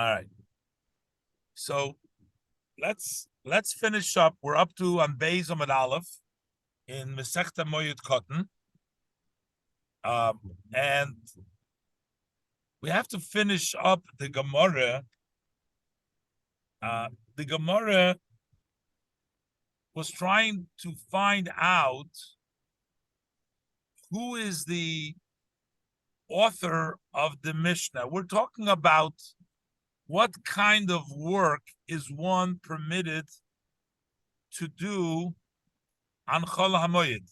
right. So let's finish up. We're up to on Beis Amud Aleph in Masechta Moed Koton. And we have to finish up the Gemara. The Gemara was trying to find out who is the author of the Mishnah. We're talking about what kind of work is one permitted to do on Chol HaMoed.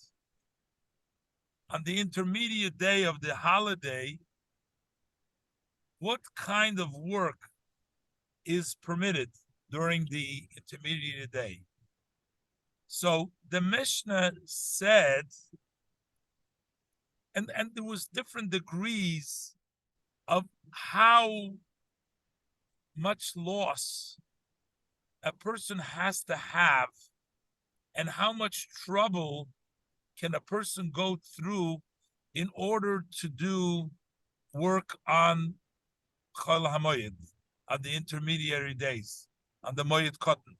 On the intermediate day of the holiday, what kind of work is permitted during the intermediate day? So the Mishnah said, and there was different degrees of how much loss a person has to have and how much trouble can a person go through in order to do work on Chol HaMoed, on the intermediary days, on the Moed Koton.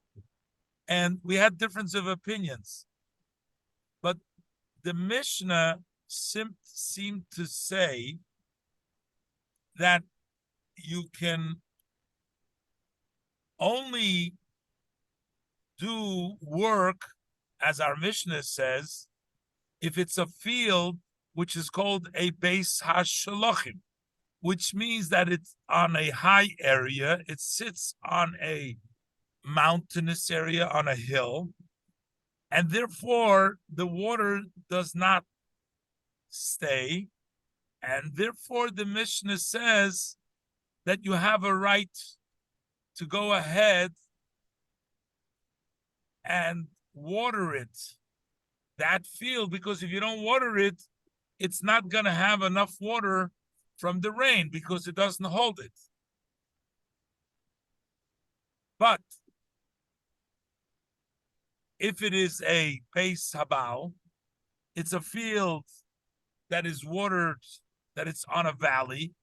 And we had difference of opinions. But the Mishnah seemed to say that you can only do work, as our Mishnah says, if it's a field which is called a Beis HaShalachim, which means that it's on a high area, it sits on a mountainous area, on a hill, and therefore the water does not stay, and therefore the Mishnah says that you have a right to go ahead and water it, that field, because if you don't water it, it's not going to have enough water from the rain because it doesn't hold it. But if it is a Beis Habal, it's a field that is watered, that it's on a valley,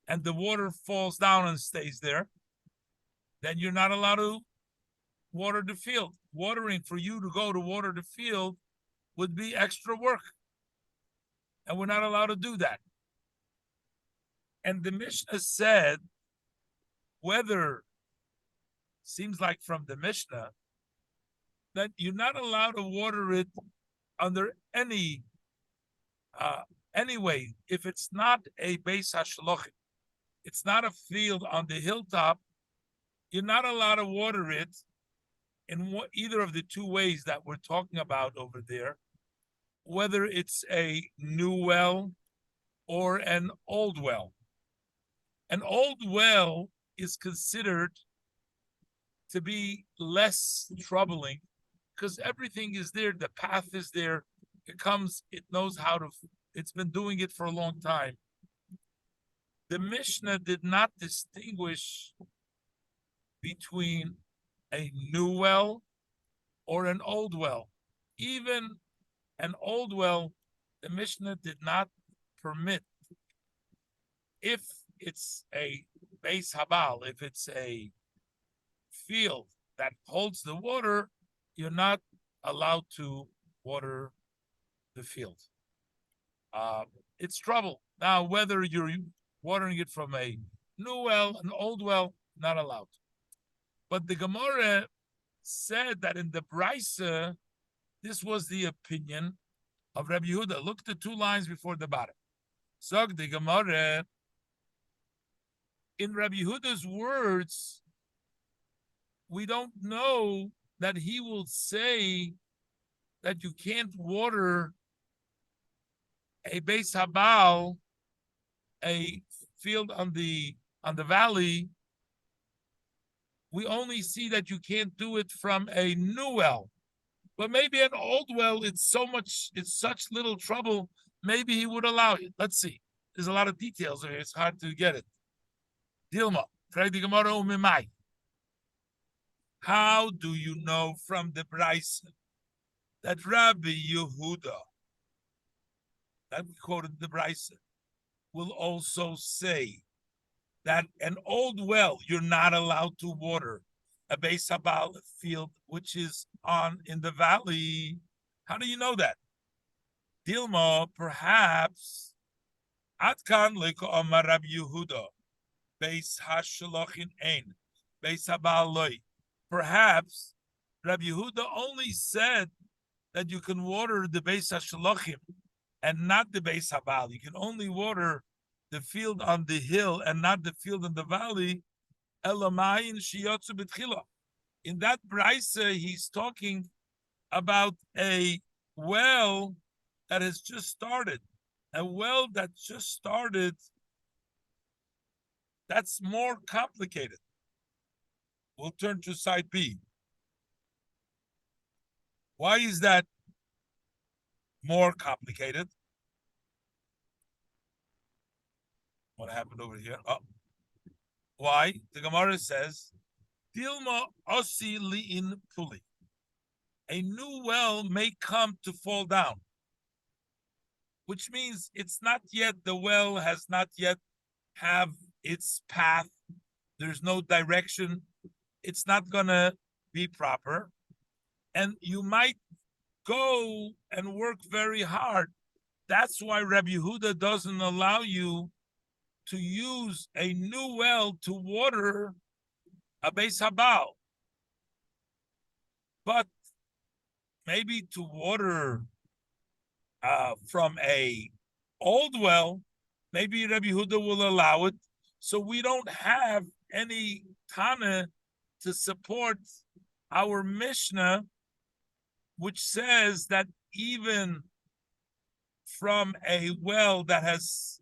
and the water falls down and stays there, then you're not allowed to water the field. Watering, for you to go to water the field, would be extra work. And we're not allowed to do that. And the Mishnah said, whether, seems like from the Mishnah, that you're not allowed to water it under any way. If it's not a Beis HaShalachim, it's not a field on the hilltop, you're not allowed to water it in either of the two ways that we're talking about over there, whether it's a new well or an old well. An old well is considered to be less troubling because everything is there, the path is there, it knows how to, it's been doing it for a long time. The Mishnah did not distinguish between a new well or an old well. Even an old well, the Mishnah did not permit. If it's a Beis Habal, if it's a field that holds the water, you're not allowed to water the field. It's trouble. Now, whether you're watering it from a new well, an old well, not allowed. But the Gemara said that in the Brisa, this was the opinion of Rabbi Yehuda. Look at the two lines before the bottom. So the Gemara, in Rabbi Yehuda's words, we don't know that he will say that you can't water a Beis Habal, a field on the valley. We only see that you can't do it from a new well. But maybe an old well, it's such little trouble, maybe he would allow it. Let's see. There's a lot of details here. It's hard to get it. Dilma, how do you know from the Brisa that Rabbi Yehuda, that we quoted the Brisa, will also say that an old well you're not allowed to water, a Beis Habal field which is on in the valley. How do you know that? Dilma, perhaps Atkan Leko Amar Rabbi Yehuda, Beis Hashalochin Ein, Beis Habal Loi. Perhaps Rabbi Yehuda only said that you can water the Beis Hashalochim and not the Beis Habal. You can only water the field on the hill and not the field in the valley. Elamayin shiyotzu b'tchila. In that brisa, he's talking about a well that has just started. A well that just started, that's more complicated. We'll turn to side B. Why is that more complicated? What happened over here? Oh. Why? The Gemara says, Dilma osi li'in puli. A new well may come to fall down, which means it's not yet, the well has not yet have its path. There's no direction. It's not going to be proper. And you might go and work very hard. That's why Rabbi Yehuda doesn't allow you to use a new well to water a Beis Habal. But maybe to water from a old well, maybe Rabbi Yehuda will allow it. So we don't have any Tana to support our Mishnah, which says that even from a well that has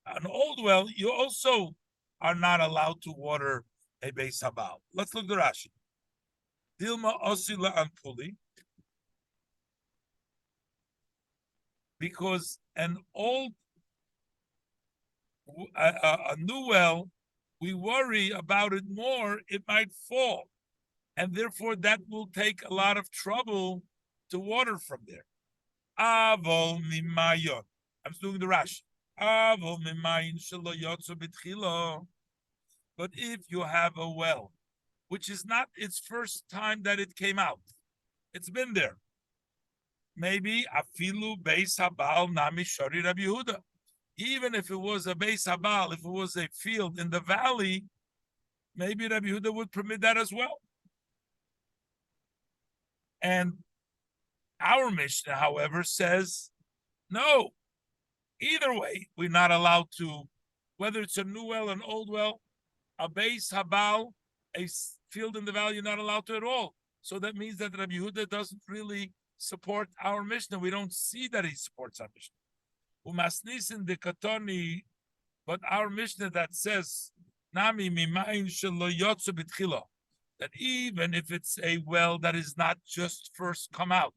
an old well, you also are not allowed to water a Beis Habal. Let's look at Rashi. Dilma osila anpuli, because an old, a new well, we worry about it more, it might fall. And therefore that will take a lot of trouble to water from there. Avol mimayon. I'm doing the Rashi. Avol mimayin shelo yotzo b'tchilo. But if you have a well, which is not its first time that it came out, it's been there. Maybe afilu Beis Habal nami shori Rabbi Yehuda. Even if it was a Beis Habal, if it was a field in the valley, maybe Rabbi Yehuda would permit that as well. And our Mishnah, however, says, no, either way, we're not allowed to, whether it's a new well, an old well, a Beis Habal, a field in the valley, you're not allowed to at all. So that means that Rabbi Yehuda doesn't really support our Mishnah. We don't see that he supports our Mishnah. Umasnisin de Koton, but our Mishnah that says, Nami mimayin shelo yotzu b'tchila, that even if it's a well that is not just first come out,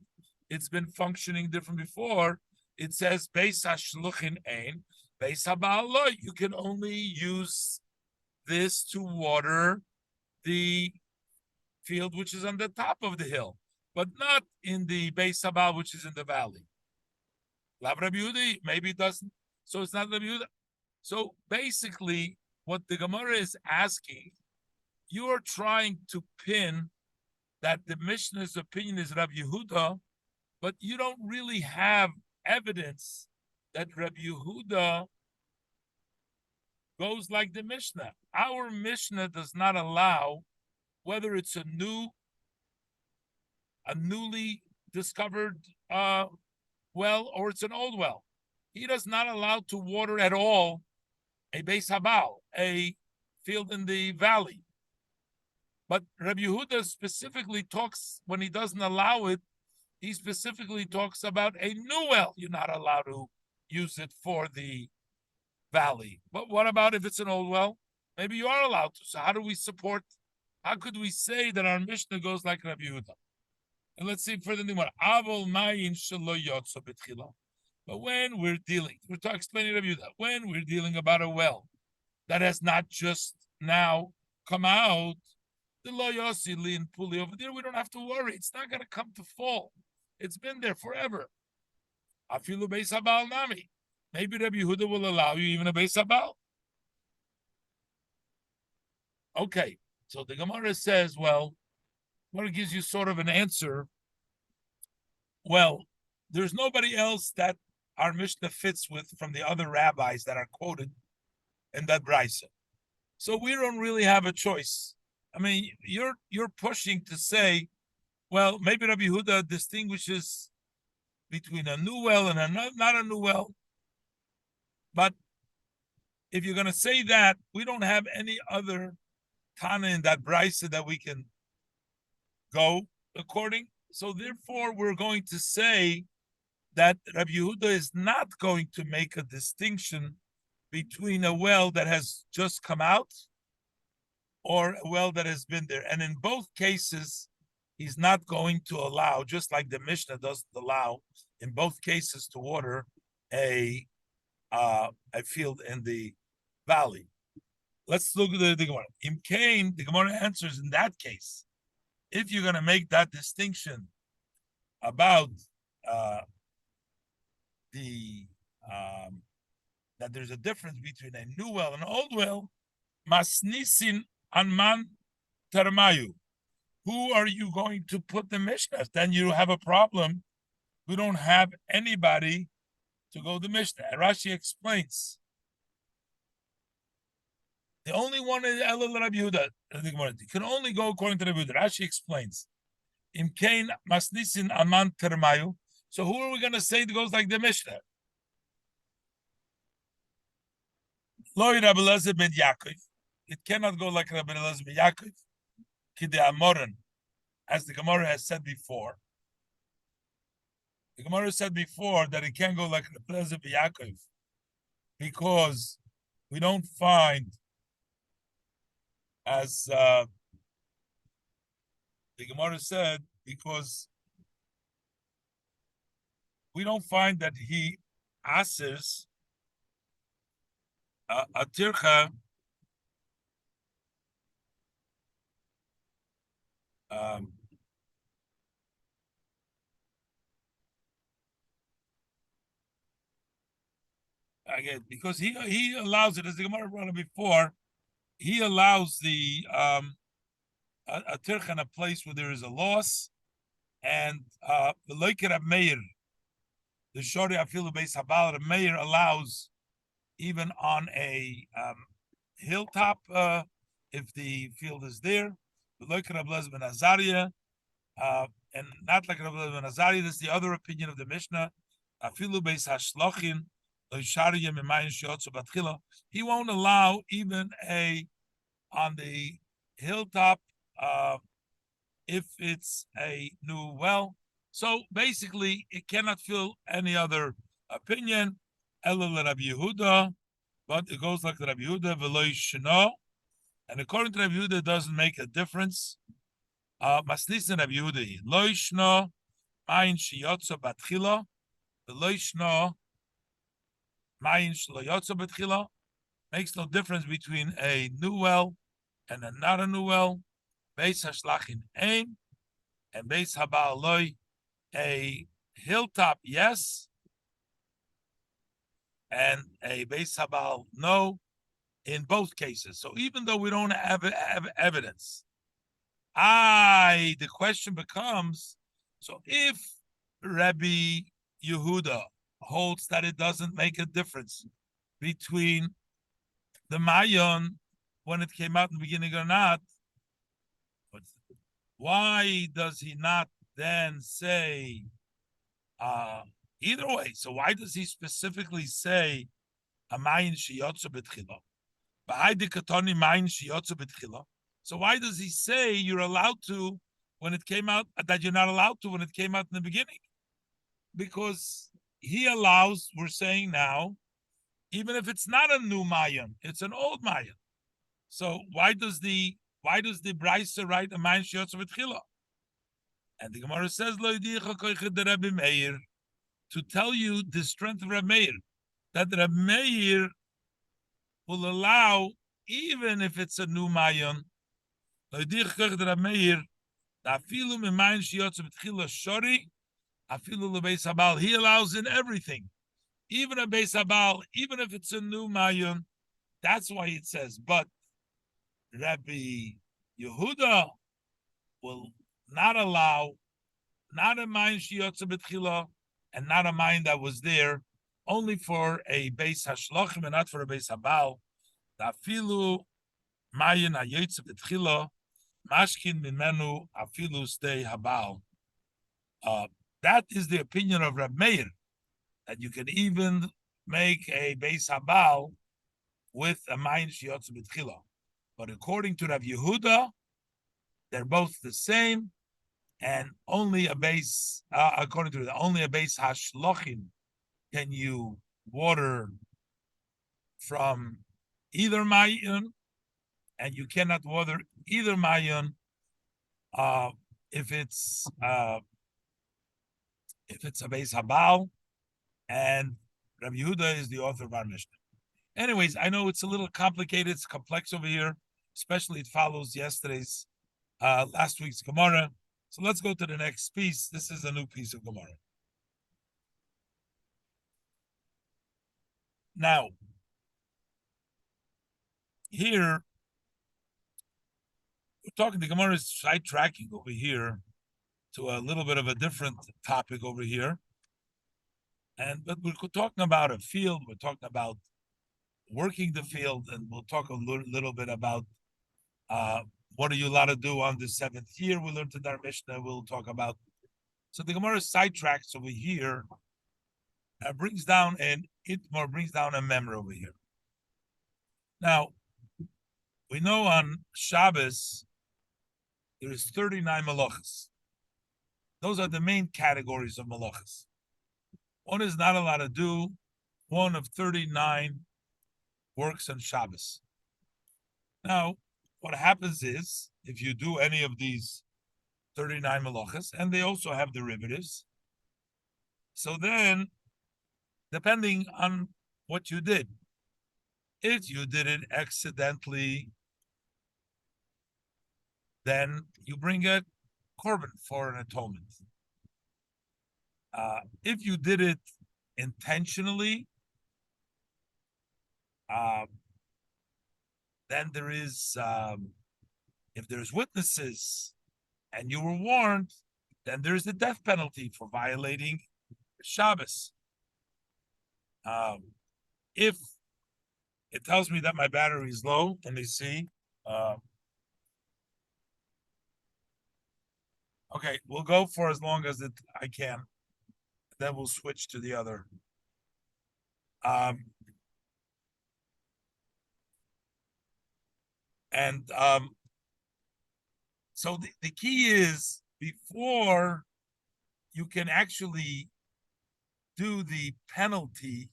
it's been functioning different before, it says, Beis hashluchin ein, Beis Habal lo, you can only use this to water the field which is on the top of the hill, but not in the Beis Habal which is in the valley. Lav Rabbi Yehuda, maybe it doesn't, so it's not Rabbi Yehuda. So basically, what the Gemara is asking, you are trying to pin that the Mishnah's opinion is Rabbi Yehuda, but you don't really have evidence that Rabbi Yehuda goes like the Mishnah. Our Mishnah does not allow, whether it's a newly discovered well or it's an old well. He does not allow to water at all a Beis Habal, a field in the valley. But Rabbi Yehuda specifically talks, when he doesn't allow it, he specifically talks about a new well. You're not allowed to use it for the valley. But what about if it's an old well? Maybe you are allowed to. So how could we say that our Mishnah goes like Rabbi Yehuda? And let's see further the Avol mayin shelo yotzo b'tchila. But when we're explaining Rabbi Yehuda, when we're dealing about a well that has not just now come out, the lo yosi li'in puli over there, we don't have to worry. It's not going to come to fall. It's been there forever. Afilu Beis Habal nami. Maybe Rabbi Yehuda will allow you even a Beis Habal. Okay, so the Gemara says, well, Gemara gives you sort of an answer. Well, there's nobody else that our Mishnah fits with from the other rabbis that are quoted in that brisa. So we don't really have a choice. I mean, you're pushing to say, well, maybe Rabbi Yehuda distinguishes between a new well and not a new well. But if you're going to say that, we don't have any other Tana in that brisa that we can go according. So therefore, we're going to say that Rabbi Yehuda is not going to make a distinction between a well that has just come out or a well that has been there. And in both cases, he's not going to allow, just like the Mishnah doesn't allow in both cases, to water a field in the valley. Let's look at the Gemara. In Cain, the Gemara answers in that case, if you're going to make that distinction about that there's a difference between a new well and an old well, masnisin anman termayu. Who are you going to put the Mishnah? Then you have a problem. We don't have anybody to go the Mishnah. Rashi explains. The only one is Elul Rabbi Yehuda. You can only go according to Rabbi Yehuda. Rashi explains. Im Kain masnisin aman termayu. So who are we going to say that goes like the Mishnah? Loi Rabbi Elazar ben Yaakov. It cannot go like Rabbi Elazar ben Yaakov. Kide Amoran, as the Gemara has said before. The Gemara said before that it can't go like Rabbi Elazar ben Yaakov because we don't find, as the Gemara said, because we don't find that he asers a tircha again, because he allows it, as the Gemara brought it before, he allows the a tircha in a place where there is a loss, and the loiker of meir, the shori afilu beis habal, the meir allows even on a hilltop if the field is there. The loiker of Lez ben Azariah, and not like Rabbi ben Azariah. This is the other opinion of the Mishnah. Afilu beis hashlochin. He won't allow even a on the hilltop if it's a new well. So basically, it cannot fill any other opinion. Elul Rabbi Yehuda, but it goes like the Rabbi Yehuda v'lo yishno, and according to Rabbi Yehuda, it doesn't make a difference. Masnisin Rabbi Yehuda lo yishno ayin sheyotza batchila v'lo yishno makes no difference between a new well and not a new well. Beis hashlachin ein and beis habal loy. A hilltop, yes, and a beis habal, no, in both cases. So even though we don't have evidence, the question becomes: so if Rabbi Yehuda holds that it doesn't make a difference between the Mayon when it came out in the beginning or not, why does he not then say either way? So why does he specifically say a Mayin sheyotza b'tchila? B'haydi katoni Mayin sheyotza b'tchila. So why does he say you're allowed to when it came out, that you're not allowed to when it came out in the beginning? Because he allows, we're saying now, even if it's not a new Mayan, it's an old Mayan. So why does the Brisa write a Mayan sheyotza b'tchila? And the Gemara says, Lo yidicha koichet de Rabbi Meir, to tell you the strength of Rabbi Meir, that Rabbi Meir will allow, even if it's a new Mayan, Lo yidicha koichet de Rabbi Meir, afilu mimayin sheyotza b'tchila shori, afilu lebeis habal, he allows in everything. Even a beis habal, even if it's a new Mayan, that's why it says, but Rabbi Yehuda will not allow, not a mine shiyotza b'tchila, and not a mine that was there, only for a base hashlochim and not for a base habal. Afilu mayin hayotza b'tchila, mashkin mimenu afilu stay habal. That is the opinion of Reb Meir, that you can even make a base habal with a mayin shiyotza b'tchila. But according to Rav Yehuda, they're both the same, and only a base, according to the only a base hashlochim can you water from either mayon, and you cannot water either mayon if it's a base habal, and Rabbi Yehuda is the author of our Mishnah. Anyways, I know it's a little complicated, it's complex over here, especially it follows yesterday's, last week's Gemara. So let's go to the next piece. This is a new piece of Gemara. Now, here, we're talking, the Gemara is sidetracking over here to a little bit of a different topic over here. But we're talking about a field, we're talking about working the field, and we'll talk a little bit about what are you allowed to do on the seventh year. We learned in our Mishnah, we'll talk about. So the Gemara sidetracks over here, brings down an Itmar, brings down a memory over here. Now, we know on Shabbos, there is 39 malachas. Those are the main categories of malachas. One is not allowed to do one of 39 works on Shabbos. Now, what happens is, if you do any of these 39 malachas, and they also have derivatives, so then, depending on what you did, if you did it accidentally, then you bring a korban for an atonement. If you did it intentionally, then there is, if there's witnesses and you were warned, then there's the death penalty for violating Shabbos. If it tells me that my battery is low, let me see. Okay, we'll go for as long as I can. Then we'll switch to the other. So the key is, before you can actually do the penalty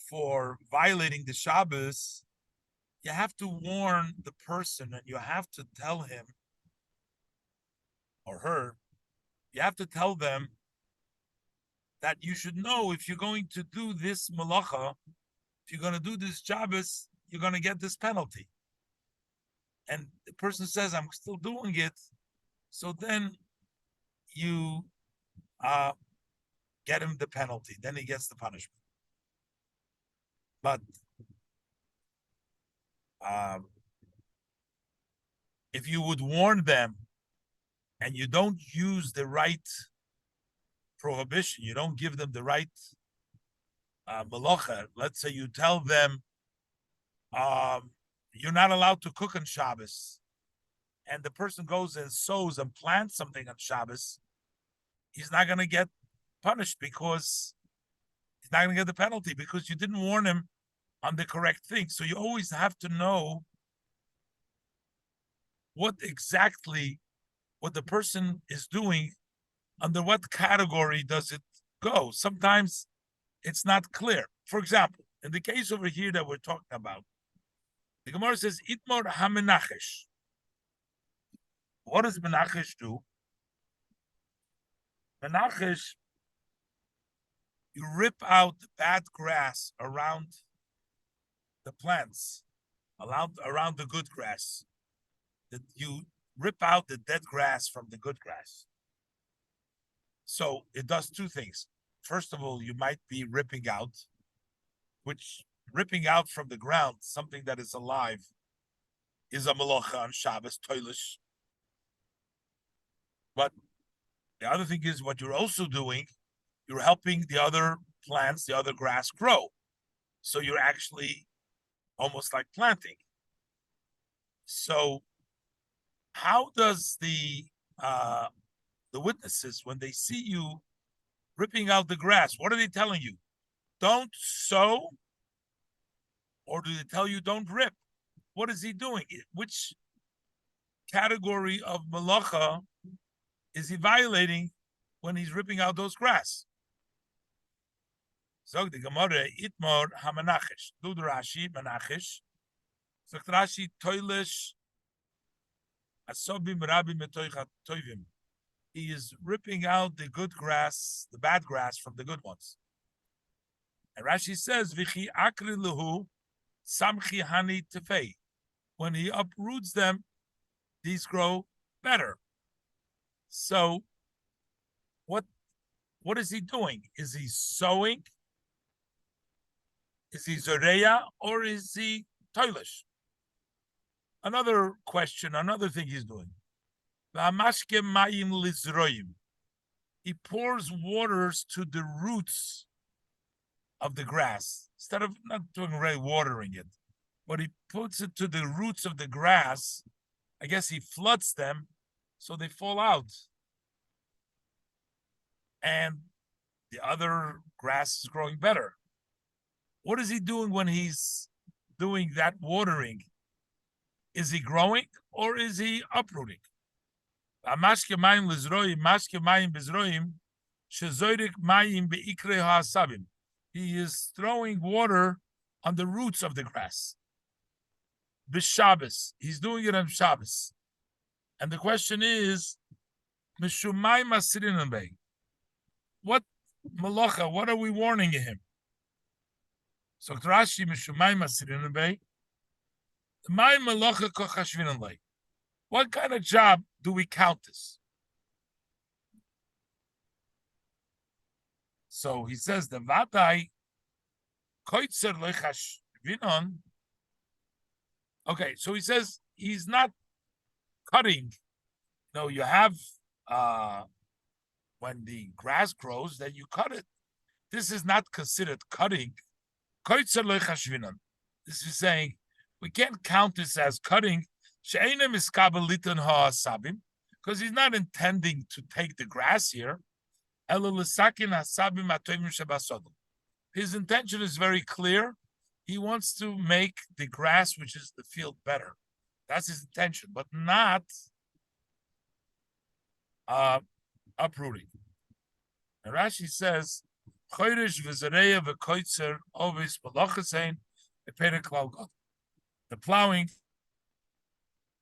for violating the Shabbos, you have to warn the person, and you have to tell him or her, you have to tell them that you should know, if you're going to do this malacha, if you're going to do this Shabbos, you're going to get this penalty. And the person says, I'm still doing it. So then you get him the penalty. Then he gets the punishment. But if you would warn them and you don't use the right prohibition, you don't give them the right malacha. Let's say you tell them you're not allowed to cook on Shabbos, and the person goes and sows and plants something on Shabbos, he's not going to get punished, because he's not going to get the penalty, because you didn't warn him on the correct thing. So you always have to know what exactly what the person is doing, under what category does it go. Sometimes it's not clear. For example, in the case over here that we're talking about, the Gemara says, Itmor ha-menachesh. What does menachesh do? Menachesh, you rip out the bad grass around the plants, around the good grass. That you rip out the dead grass from the good grass. So it does two things. First of all, you might be ripping out, which ripping out from the ground something that is alive is a melacha on Shabbos, toilish. But the other thing is what you're also doing, you're helping the other plants, the other grass grow. So you're actually almost like planting. So how does the witnesses, when they see you ripping out the grass, what are they telling you? Don't sow, or do they tell you don't rip? What is he doing? Which category of malacha is he violating when he's ripping out those grass? Zog the Gemara, Itmor hamanachish. Do the Rashi manachish. Zog Rashi toilish asobim rabim metoichat toivim. He is ripping out the good grass, the bad grass from the good ones. And Rashi says, Vichi akri lehu samchi hani tefei. When he uproots them, these grow better. So, what is he doing? Is he sowing? Is he zoreya, or is he toilish? Another question, another thing he's doing. He pours waters to the roots of the grass. Instead of not doing really watering it, but he puts it to the roots of the grass. I guess he floods them so they fall out. And the other grass is growing better. What is he doing when he's doing that watering? Is he growing or is he uprooting? He is throwing water on the roots of the grass. B'Shabbos, he's doing it on Shabbos. And the question is, what malacha, what are we warning him? So Rashi Mishumay Masirin Bay. My malacha kochashvinan lay. What kind of job do we count this? So he says the vatai koitzer lechashvinan. Okay, so he says he's not cutting. No, you have when the grass grows, then you cut it. This is not considered cutting. Koitzer lechashvinan. This is saying we can't count this as cutting. Because he's not intending to take the grass here. His intention is very clear. He wants to make the grass, which is the field, better. That's his intention, but not uprooting. And Rashi says, the plowing